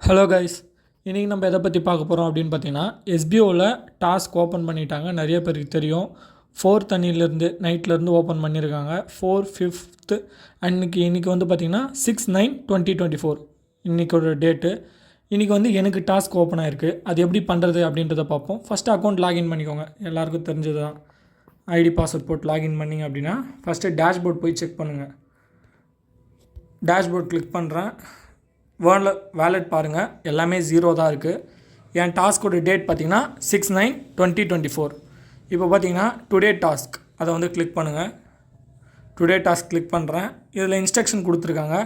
Hello guys, இன்றைக்கி நம்ம எதை பற்றி பார்க்க போகிறோம் அப்படின்னு பார்த்தீங்கன்னா, எஸ்பிஓவில் டாஸ்க் ஓப்பன் பண்ணிட்டாங்க. நிறைய பேருக்கு தெரியும். 4th அன்னிலேருந்து நைட்லேருந்து ஓப்பன் பண்ணியிருக்காங்க. 4, 5th இன்றைக்கி வந்து பார்த்திங்கன்னா 6/9/2024 இன்றைக்கோட டேட்டு. இன்றைக்கி வந்து எனக்கு டாஸ்க் ஓப்பன் ஆகிருக்கு. அது எப்படி பண்ணுறது அப்படின்றத பார்ப்போம். ஃபஸ்ட்டு அக்கௌண்ட் லாகின் பண்ணிக்கோங்க. எல்லாேருக்கும் தெரிஞ்சது தான். ஐடி பாஸ்வேர்ட் போட்டு லாகின் பண்ணிங்க அப்படின்னா ஃபஸ்ட்டு டேஷ்போர்ட் போய் செக் பண்ணுங்கள். டேஷ்போர்ட் கிளிக் பண்ணுறேன். வேலட் பாருங்கள், எல்லாமே 0 தான் இருக்குது. என் டாஸ்கோட டேட் பார்த்திங்கன்னா 6/9/2024. இப்போ பார்த்தீங்கன்னா டுடே டாஸ்க் அதை வந்து கிளிக் பண்ணுங்கள். டுடே டாஸ்க் கிளிக் பண்ணுறேன். இதில் இன்ஸ்ட்ரக்ஷன் கொடுத்துருக்காங்க.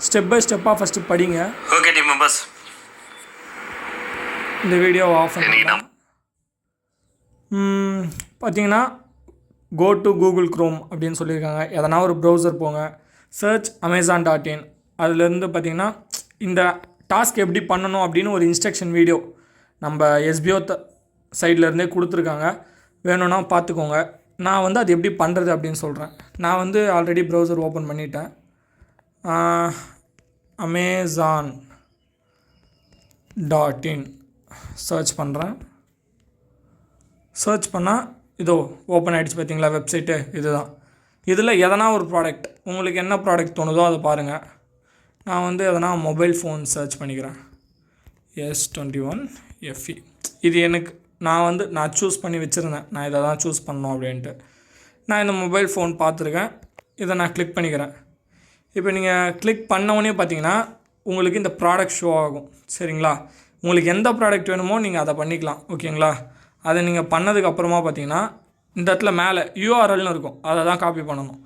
ஸ்டெப் பை ஸ்டெப்பாக ஃபஸ்ட்டு படிங்க. ஓகே டீம் மெம்பர்ஸ், இந்த வீடியோவை ஆஃப் பண்ணிக்கலாம். பார்த்தீங்கன்னா கோ டு கூகுள் க்ரோம் அப்படின்னு சொல்லியிருக்காங்க. எதனா ஒரு ப்ரௌசர் போங்க, சர்ச் amazon.in. அதுலேருந்து பார்த்தீங்கன்னா இந்த டாஸ்க் எப்படி பண்ணணும் அப்படின்னு ஒரு இன்ஸ்ட்ரக்ஷன் வீடியோ நம்ம எஸ்பிஓ சைட்லேருந்தே கொடுத்துருக்காங்க. வேணும்னா பார்த்துக்கோங்க. நான் வந்து அது எப்படி பண்ணுறது அப்படின்னு சொல்கிறேன். நான் வந்து ஆல்ரெடி ப்ரௌசர் ஓப்பன் பண்ணிட்டேன். amazon.in சர்ச் பண்ணுறேன். சர்ச் பண்ணால் இதோ ஓப்பன் ஆகிடுச்சு. பார்த்தீங்களா வெப்சைட்டு இதுதான். இதில் எதனா ஒரு ப்ராடக்ட் உங்களுக்கு என்ன ப்ராடக்ட் தோணுதோ அதை பாருங்கள். நான் வந்து எதனா மொபைல் ஃபோன் சர்ச் பண்ணிக்கிறேன். S21 FE. இது எனக்கு நான் சூஸ் பண்ணி வச்சுருந்தேன். நான் இதை தான் சூஸ் பண்ணணும் அப்படின்ட்டு. நான் இந்த மொபைல் ஃபோன் பார்த்துருக்கேன். இதை நான் கிளிக் பண்ணிக்கிறேன். இப்போ நீங்கள் கிளிக் பண்ணவுடனே பார்த்தீங்கன்னா உங்களுக்கு இந்த ப்ராடக்ட் ஷோ ஆகும். சரிங்களா? உங்களுக்கு எந்த ப்ராடக்ட் வேணுமோ நீங்கள் அதை பண்ணிக்கலாம். ஓகேங்களா? அதை நீங்கள் பண்ணதுக்கப்புறமா பார்த்தீங்கன்னா இந்த இடத்துல மேலே URLனு இருக்கும். அதை தான் காப்பி பண்ணணும்.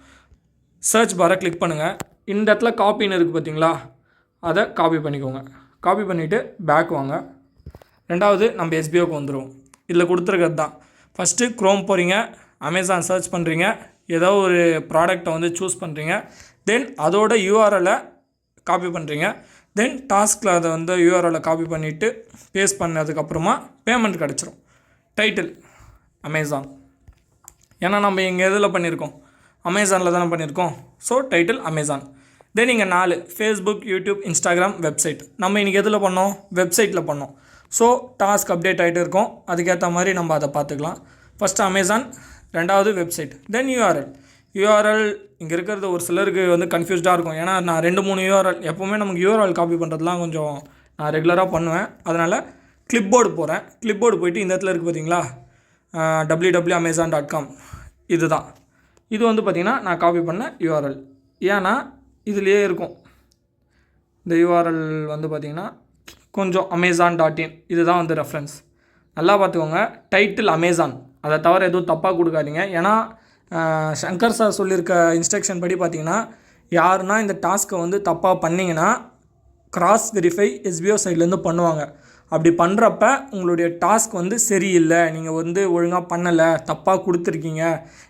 சர்ச் பாரை கிளிக் பண்ணுங்கள். இந்த இடத்துல காப்பின்னு இருக்குது பார்த்தீங்களா, அதை காப்பி பண்ணிக்கோங்க. காப்பி பண்ணிவிட்டு பேக் வாங்க. ரெண்டாவது நம்ம எஸ்பிஓக்கு வந்துடுவோம். இதில் கொடுத்துருக்கிறது தான். ஃபஸ்ட்டு க்ரோம் போகிறீங்க, அமேசான் சர்ச் பண்ணுறீங்க, ஏதோ ஒரு ப்ராடக்டை வந்து சூஸ் பண்ணுறீங்க. தென் அதோட URLை காப்பி பண்ணுறீங்க. தென் டாஸ்கில் அதை வந்து URLை காப்பி பண்ணிவிட்டு பேஸ்ட் பண்ணதுக்கப்புறமா பேமெண்ட் கிடச்சிரும். Title Amazon. ஏன்னா நம்ம இங்கே எதில் பண்ணியிருக்கோம், அமேசானில் தானே பண்ணியிருக்கோம். So title Amazon. தென் இங்கே 4 ஃபேஸ்புக், யூடியூப், இன்ஸ்டாகிராம், வெப்சைட். நம்ம இன்றைக்கி எதில் பண்ணோம், வெப்சைட்டில் பண்ணோம். ஸோ டாஸ்க் அப்டேட் ஆகிட்டு இருக்கோம். அதுக்கேற்ற மாதிரி நம்ம அதை பார்த்துக்கலாம். ஃபஸ்ட்டு அமேசான், ரெண்டாவது வெப்சைட், தென் URL. இங்கே இருக்கிறது ஒரு சிலருக்கு வந்து கன்ஃபியூஸ்டாக இருக்கும். ஏன்னா நான் 2-3 URL எப்போவுமே நமக்கு URL காப்பி பண்ணுறதுலாம் கொஞ்சம் நான் ரெகுலராக பண்ணுவேன். அதனால் கிளிப்போர்டு போகிறேன். கிளிப்போர்டு போயிட்டு இந்த இடத்துல இருக்குது பார்த்தீங்களா, www.amazon.com. இதுதான். இது வந்து பார்த்திங்கன்னா நான் காப்பி பண்ண URL. ஏன்னா இதுலேயே இருக்கும். இந்த URL வந்து பார்த்திங்கன்னா கொஞ்சம் amazon.in இதுதான் வந்து ரெஃபரன்ஸ். நல்லா பார்த்துக்கோங்க. Title Amazon. அதை தவிர எதுவும் தப்பாக கொடுக்காதீங்க. ஏன்னா சங்கர் சார் சொல்லியிருக்க இன்ஸ்ட்ரக்ஷன் படி பார்த்திங்கன்னா யாருன்னா இந்த டாஸ்க்கை வந்து தப்பாக பண்ணிங்கன்னா கிராஸ் வெரிஃபை எஸ்பிஓ சைட்லேருந்து பண்ணுவாங்க. அப்படி பண்ணுறப்ப உங்களுடைய டாஸ்க் வந்து சரியில்லை, நீங்கள் வந்து ஒழுங்காக பண்ணலை, தப்பாக கொடுத்துருக்கீங்க,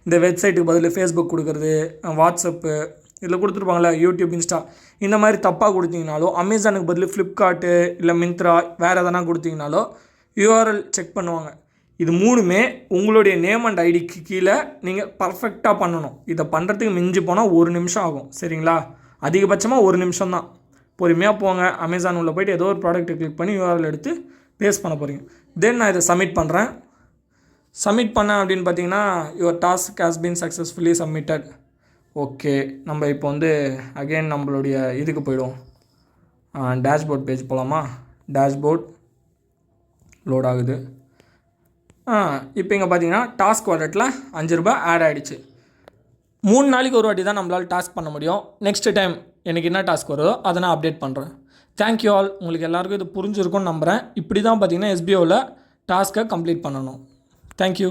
இந்த வெப்சைட்டுக்கு பதில் ஃபேஸ்புக் கொடுக்குறது, வாட்ஸ்அப்பு இதில் கொடுத்துருப்பாங்களே, யூடியூப், இன்ஸ்டா, இந்த மாதிரி தப்பாக கொடுத்தீங்கனாலோ, அமேசானுக்கு பதில் ஃப்ளிப்கார்ட்டு இல்லை மிந்த்ரா வேறு எதனா கொடுத்தீங்கனாலோ URL செக் பண்ணுவாங்க. இது 3மே உங்களுடைய நேம் அண்ட் ஐடிக்கு கீழே நீங்கள் பர்ஃபெக்டாக பண்ணணும். இதை பண்ணுறதுக்கு மிஞ்சி போனால் 1 நிமிஷம் ஆகும். சரிங்களா? அதிகபட்சமாக 1 நிமிஷம் தான். பொறுமையாக போங்க. அமேசான் உள்ள போய்ட்டு ஏதோ ஒரு ப்ராடக்ட்டை கிளிக் பண்ணி URL எடுத்து பேஸ்ட் பண்ண போகிறீங்க. தென் நான் இதை சப்மிட் பண்ணுறேன். சப்மிட் பண்ணேன் அப்படின்னு பார்த்தீங்கன்னா your task has been successfully submitted. Okay, நம்ம இப்போ வந்து அகெயின் நம்மளுடைய இதுக்கு போய்டுவோம். டேஷ்போர்ட் பேஜ் போகலாமா? டேஷ்போர்ட் லோட் ஆகுது. இப்போ இங்கே பார்த்தீங்கன்னா டாஸ்க் வாலெட்டில் ₹5 ஆட் ஆகிடுச்சு. 3 நாளைக்கு ஒரு வாட்டி தான் நம்மளால் டாஸ்க் பண்ண முடியும். நெக்ஸ்ட் டைம் எனக்கு என்ன டாஸ்க் வருதோ அதை நான் அப்டேட் பண்ணுறேன். Thank you all. உங்களுக்கு எல்லாருக்கும் இது புரிஞ்சிருக்கும்னு நம்புகிறேன். இப்படி தான் பார்த்தீங்கன்னா எஸ்பிஓவில் டாஸ்க்கை கம்ப்ளீட் பண்ணணும். தேங்க்யூ.